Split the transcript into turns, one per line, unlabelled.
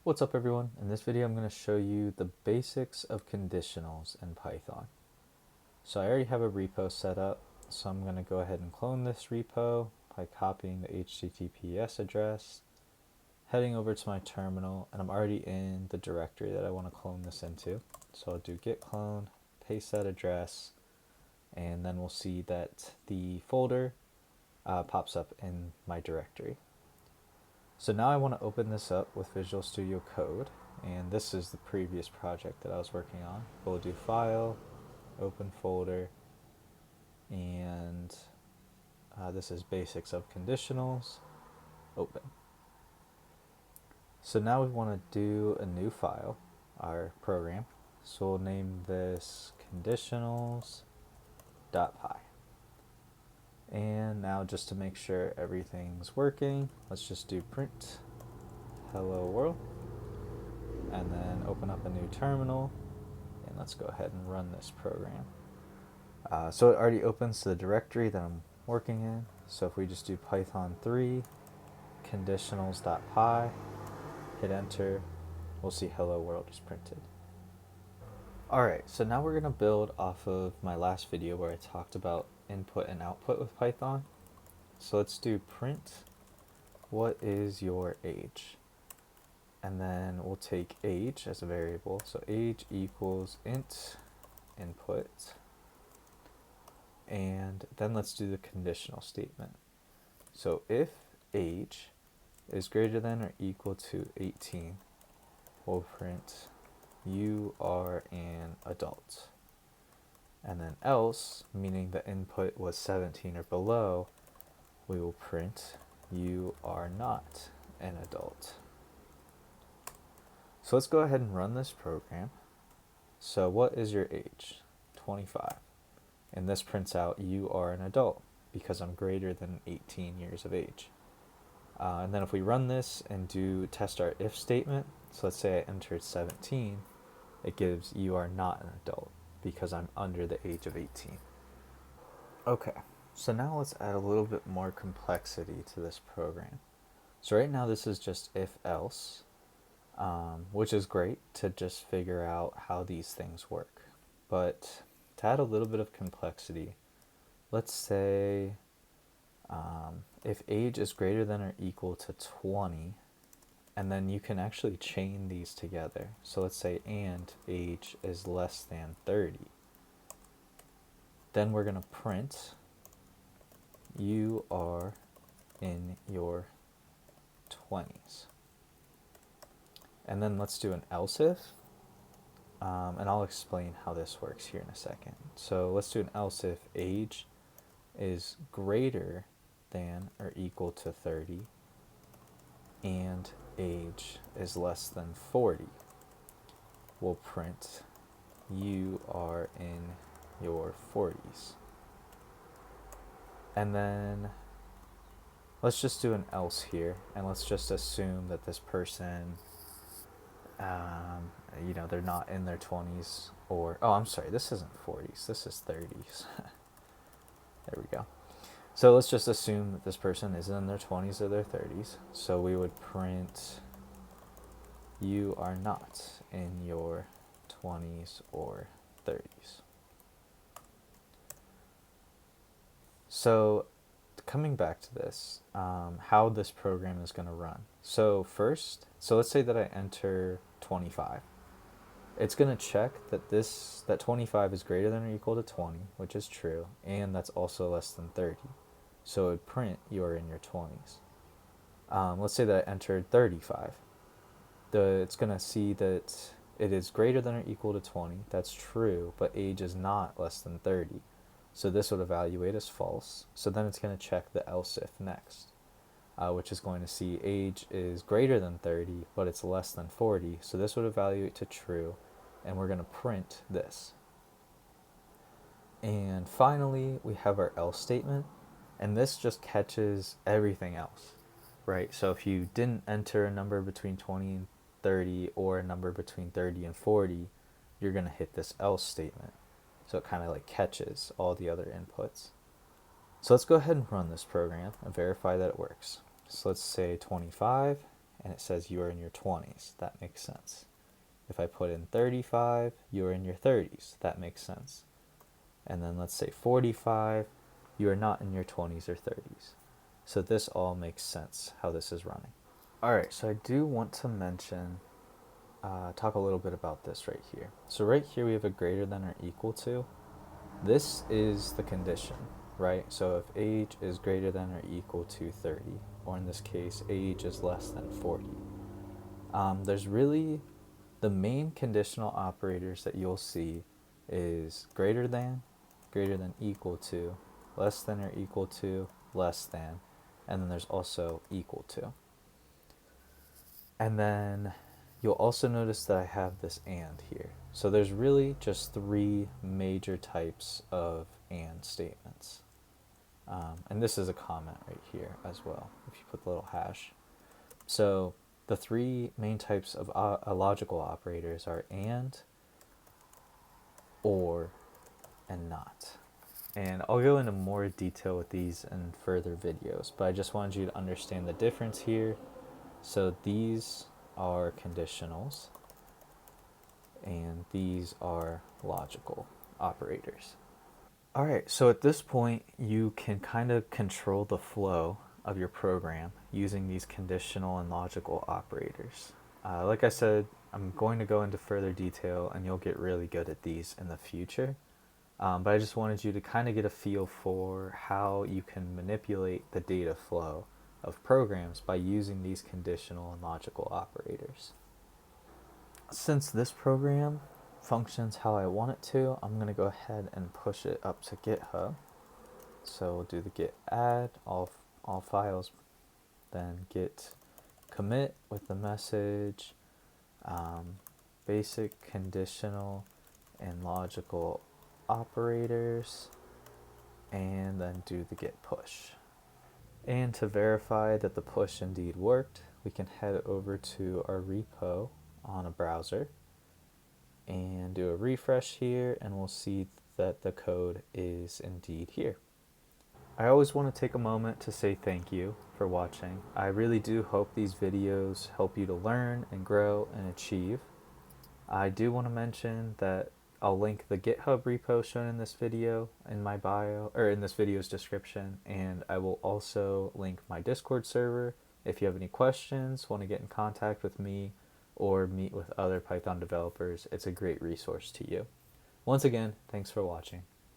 What's up everyone? In this video I'm going to show you the basics of conditionals in Python. So I already have a repo set up, so I'm going to go ahead and clone this repo by copying the HTTPS address, heading over to my terminal, and I'm already in the directory that I want to clone this into. So I'll do git clone, paste that address, and then we'll see that the folder pops up in my directory. So now I want to open this up with Visual Studio Code, and this is the previous project that I was working on. We'll do File, Open Folder, and this is Basics of Conditionals, Open. So now we want to do a new file, our program. So we'll name this conditionals.py. And now just to make sure everything's working, let's just do print hello world, and then open up a new terminal, and let's go ahead and run this program. So it already opens the directory that I'm working in. So if we just do python 3 conditionals.py, hit enter, we'll see hello world is printed. Alright, so now we're going to build off of my last video where I talked about input and output with Python. So let's do print what is your age, and then we'll take age as a variable. So age equals int input, and then let's do the conditional statement. So if age is greater than or equal to 18, we'll print you are an adult. And then else, meaning the input was 17 or below, we will print you are not an adult. So let's go ahead and run this program. So what is your age? 25. And this prints out you are an adult because I'm greater than 18 years of age. And then if we run this and do test our if statement, so let's say I entered 17, it gives you are not an adult because I'm under the age of 18. Okay, so now let's add a little bit more complexity to this program. So right now this is just if else, which is great to just figure out how these things work. But to add a little bit of complexity, let's say if age is greater than or equal to 20, and then you can actually chain these together. So let's say and age is less than 30. Then we're going to print you are in your 20s. And then let's do an else if, and I'll explain how this works here in a second. So let's do an else if age is greater than or equal to 30 and age is less than 40. We'll print you are in your 40s. And then let's just do an else here, and let's just assume that this person, they're not in their 20s, or, oh, I'm sorry, this isn't 40s, this is 30s. There we go. So let's just assume that this person is in their 20s or their 30s. So we would print you are not in your 20s or 30s. So coming back to this, how this program is going to run. So first, let's say that I enter 25. It's going to check that that 25 is greater than or equal to 20, which is true, and that's also less than 30. So it would print you are in your 20s. Let's say that I entered 35. It's going to see that it is greater than or equal to 20. That's true, but age is not less than 30. So this would evaluate as false. So then it's going to check the else if next, which is going to see age is greater than 30, but it's less than 40. So this would evaluate to true, and we're going to print this. And finally, we have our else statement. And this just catches everything else, right? So if you didn't enter a number between 20 and 30 or a number between 30 and 40, you're going to hit this else statement. So it kind of like catches all the other inputs. So let's go ahead and run this program and verify that it works. So let's say 25, and it says you are in your 20s. That makes sense. If I put in 35, you're in your 30s. That makes sense. And then let's say 45, you are not in your 20s or 30s. So this all makes sense how this is running. All right, so I do want to mention, talk a little bit about this right here. So right here we have a greater than or equal to. This is the condition, right? So if age is greater than or equal to 30, or in this case, age is less than 40, there's really the main conditional operators that you'll see is greater than equal to, less than or equal to, less than, and then there's also equal to. And then you'll also notice that I have this and here. So there's really just three major types of and statements. And this is a comment right here as well, if you put the little hash. So the three main types of logical operators are and, or, and not. And I'll go into more detail with these in further videos, but I just wanted you to understand the difference here. So these are conditionals, and these are logical operators. All right, so at this point, you can kind of control the flow of your program using these conditional and logical operators. Like I said, I'm going to go into further detail, and you'll get really good at these in the future. But I just wanted you to kind of get a feel for how you can manipulate the data flow of programs by using these conditional and logical operators. Since this program functions how I want it to, I'm going to go ahead and push it up to GitHub. So we'll do the git add all files, then git commit with the message basic conditional and logical operators, and then do the git push. And to verify that the push indeed worked, we can head over to our repo on a browser and do a refresh here, and we'll see that the code is indeed here. I always want to take a moment to say thank you for watching. I really do hope these videos help you to learn and grow and achieve. I do want to mention that I'll link the GitHub repo shown in this video in my bio, or in this video's description, and I will also link my Discord server. If you have any questions, want to get in contact with me, or meet with other Python developers, it's a great resource to you. Once again, thanks for watching.